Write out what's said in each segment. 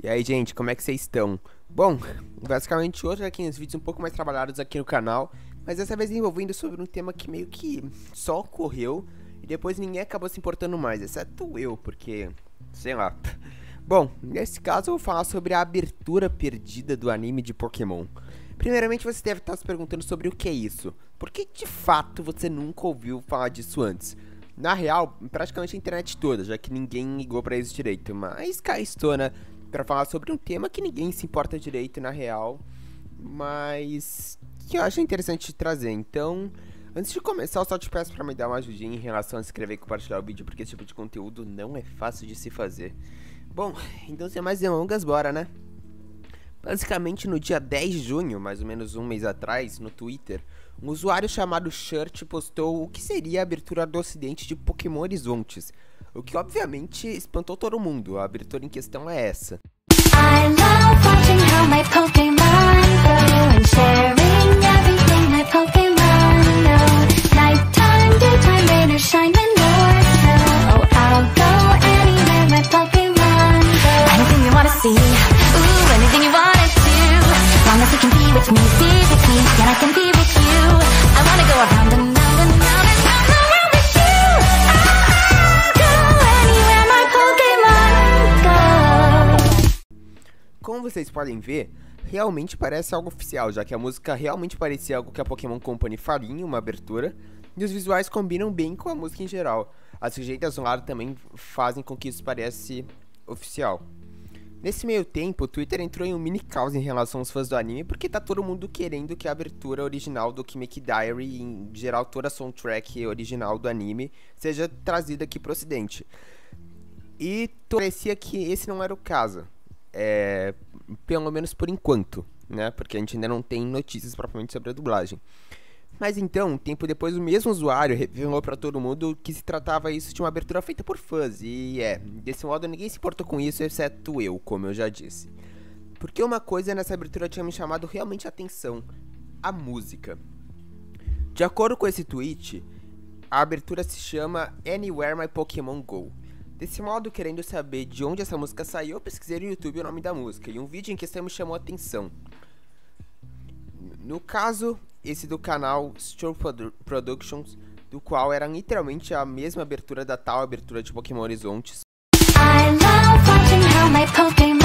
E aí, gente, como é que vocês estão? Bom, basicamente hoje aqui uns vídeos um pouco mais trabalhados aqui no canal, mas dessa vez envolvendo sobre um tema que meio que só ocorreu e depois ninguém acabou se importando mais, exceto eu, porque, sei lá. Bom, nesse caso eu vou falar sobre a abertura perdida do anime de Pokémon. Primeiramente você deve estar se perguntando sobre o que é isso, porque de fato você nunca ouviu falar disso antes. Na real, praticamente a internet toda, já que ninguém ligou pra isso direito, mas cá estou, né, pra falar sobre um tema que ninguém se importa direito na real, mas que eu acho interessante de trazer. Então, antes de começar, eu só te peço pra me dar uma ajudinha em relação a se inscrever e compartilhar o vídeo, porque esse tipo de conteúdo não é fácil de se fazer. Bom, então sem mais delongas, bora, né? Basicamente no dia 10 de junho, mais ou menos um mês atrás, no Twitter, um usuário chamado Shirt postou o que seria a abertura do ocidente de Pokémon Horizontes, o que obviamente espantou todo mundo. A abertura em questão é essa. I love watching how my Pokémon grow and sharing everything my Pokémon know. Nighttime, daytime, rain or shine when north, snow. Oh, I'll go anywhere my Pokémon go. Anything you wanna see, ooh, anything you wanna do. Long as you can be with me, and I can be with you. I wanna go around and round and round and round the world with you. I'll go anywhere my Pokémon go. Como vocês podem ver, realmente parece algo oficial, já que a música realmente parecia algo que a Pokémon Company faria em uma abertura, e os visuais combinam bem com a música em geral. As rejeitas no lado também fazem com que isso pareça oficial. Nesse meio tempo, o Twitter entrou em um mini caos em relação aos fãs do anime, porque tá todo mundo querendo que a abertura original do Kimeki Diary, e em geral toda a soundtrack original do anime, seja trazida aqui pro ocidente. E parecia que esse não era o caso. Pelo menos por enquanto, né? Porque a gente ainda não tem notícias propriamente sobre a dublagem. Mas então, um tempo depois, o mesmo usuário revelou pra todo mundo que se tratava isso de uma abertura feita por fãs. E desse modo ninguém se importou com isso, exceto eu, como eu já disse. Porque uma coisa nessa abertura tinha me chamado realmente a atenção: a música. De acordo com esse tweet, a abertura se chama Anywhere My Pokémon Go. Desse modo, querendo saber de onde essa música saiu, eu pesquisei no YouTube o nome da música, e um vídeo em questão me chamou a atenção. No caso, esse do canal Strobe Productions, do qual era literalmente a mesma abertura da tal abertura de Pokémon Horizontes. I love watching how my Pokémon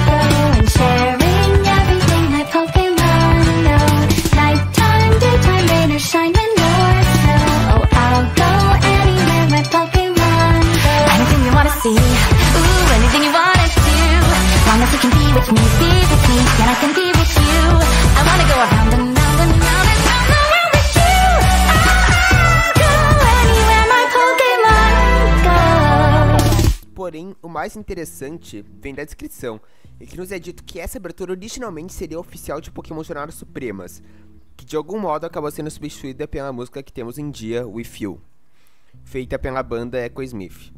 grow and sharing everything my Pokémon know. Nighttime, daytime, rain or shine when north, snow. Oh, I'll go anywhere my Pokémon go. Anything you wanna see, ooh, anything you wanna do. Long as you can be with me, and I can be with you. I wanna go around and round and round and round the world with you. I'll go anywhere my Pokémon go. Porém, o mais interessante vem da descrição, e que nos é dito que essa abertura originalmente seria oficial de Pokémon Jornadas Supremas, que de algum modo acabou sendo substituída pela música que temos em dia, With You, feita pela banda Echo Smith.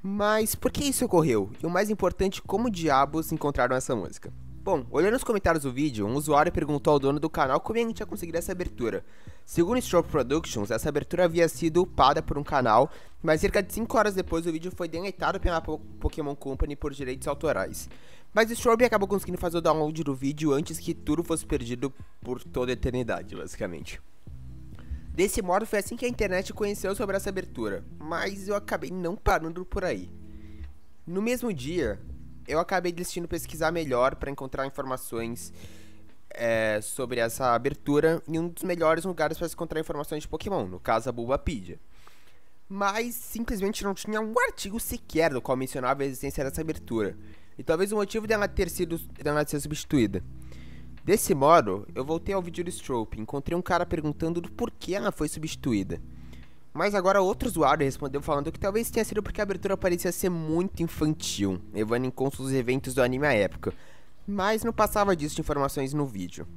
Mas por que isso ocorreu? E o mais importante, como diabos encontraram essa música? Bom, olhando os comentários do vídeo, um usuário perguntou ao dono do canal como ele tinha conseguido essa abertura. Segundo Strobe Productions, essa abertura havia sido upada por um canal, mas cerca de 5 horas depois o vídeo foi deletado pela Pokémon Company por direitos autorais. Mas o Strobe acabou conseguindo fazer o download do vídeo antes que tudo fosse perdido por toda a eternidade, basicamente. Desse modo, foi assim que a internet conheceu sobre essa abertura, mas eu acabei não parando por aí. No mesmo dia, eu acabei decidindo pesquisar melhor para encontrar informações sobre essa abertura em um dos melhores lugares para se encontrar informações de Pokémon, no caso a Bulbapedia. Mas simplesmente não tinha um artigo sequer no qual mencionava a existência dessa abertura, e talvez o motivo dela ter sido substituída. Desse modo, eu voltei ao vídeo do Strobe e encontrei um cara perguntando do porquê ela foi substituída. Mas agora outro usuário respondeu falando que talvez tenha sido porque a abertura parecia ser muito infantil, levando em conta os eventos do anime à época, mas não passava disso de informações no vídeo.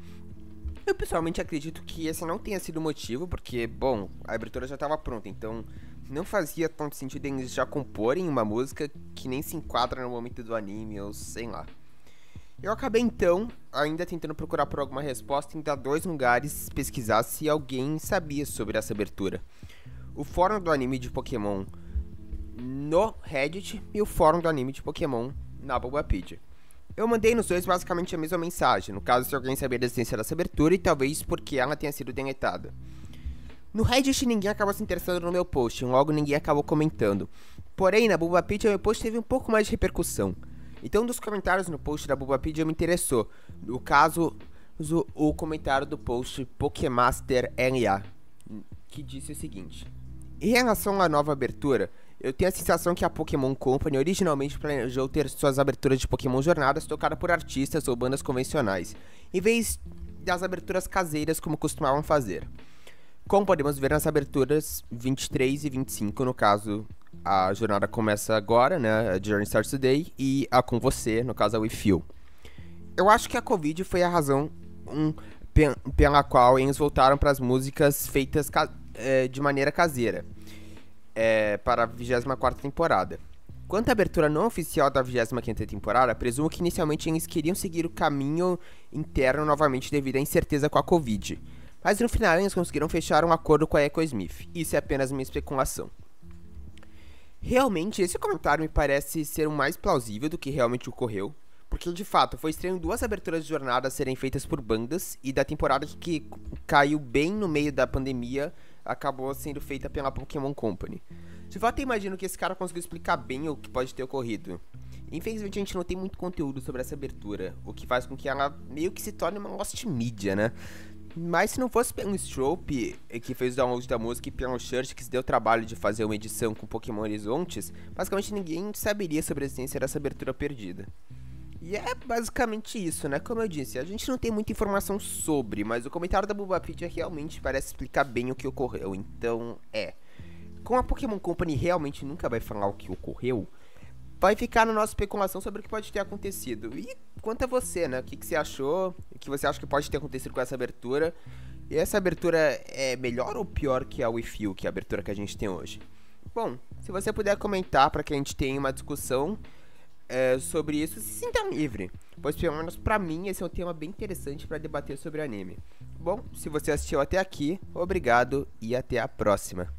Eu pessoalmente acredito que esse não tenha sido o motivo, porque, bom, a abertura já estava pronta, então não fazia tanto sentido eles já comporem uma música que nem se enquadra no momento do anime, ou sei lá. Eu acabei então, ainda tentando procurar por alguma resposta, em dar 2 lugares pesquisar se alguém sabia sobre essa abertura. O fórum do anime de Pokémon no Reddit e o fórum do anime de Pokémon na Bulbapedia. Eu mandei nos dois basicamente a mesma mensagem, no caso se alguém sabia da existência dessa abertura e talvez porque ela tenha sido deletada. No Reddit ninguém acabou se interessando no meu post, logo ninguém acabou comentando. Porém, na Bulbapedia meu post teve um pouco mais de repercussão. Então um dos comentários no post da Bulbapedia me interessou. No caso, o comentário do post Pokémaster LA, que disse o seguinte: em relação à nova abertura, eu tenho a sensação que a Pokémon Company originalmente planejou ter suas aberturas de Pokémon Jornadas tocadas por artistas ou bandas convencionais, em vez das aberturas caseiras como costumavam fazer. Como podemos ver nas aberturas 23 e 25, no caso, a jornada começa agora, né, a Journey Starts Today, e a Com Você, no caso, a With You. Eu acho que a Covid foi a razão pela qual eles voltaram para as músicas feitas de maneira caseira. Para a 24ª temporada. Quanto à abertura não oficial da 25ª temporada, presumo que inicialmente eles queriam seguir o caminho interno novamente devido à incerteza com a Covid. Mas no final eles conseguiram fechar um acordo com a Echo Smith. Isso é apenas minha especulação. Realmente, esse comentário me parece ser o mais plausível do que realmente ocorreu, porque de fato foi estranho 2 aberturas de jornada serem feitas por bandas e da temporada que caiu bem no meio da pandemia acabou sendo feita pela Pokémon Company. De fato, eu imagino que esse cara conseguiu explicar bem o que pode ter ocorrido. Infelizmente, a gente não tem muito conteúdo sobre essa abertura, o que faz com que ela meio que se torne uma lost media, né? Mas se não fosse pelo Strope, que fez o download da música, e pelo Church, que se deu o trabalho de fazer uma edição com Pokémon Horizontes, basicamente ninguém saberia sobre a existência dessa abertura perdida. E é basicamente isso, né? Como eu disse, a gente não tem muita informação sobre, mas o comentário da Bulbapedia realmente parece explicar bem o que ocorreu. Então, como a Pokémon Company realmente nunca vai falar o que ocorreu, vai ficar na nossa especulação sobre o que pode ter acontecido. E quanto a você, né? O que você achou? O que você acha que pode ter acontecido com essa abertura? E essa abertura é melhor ou pior que a With You, que é a abertura que a gente tem hoje? Bom, se você puder comentar para que a gente tenha uma discussão sobre isso, se sinta livre, pois pelo menos pra mim esse é um tema bem interessante para debater sobre anime. Bom, se você assistiu até aqui, obrigado e até a próxima.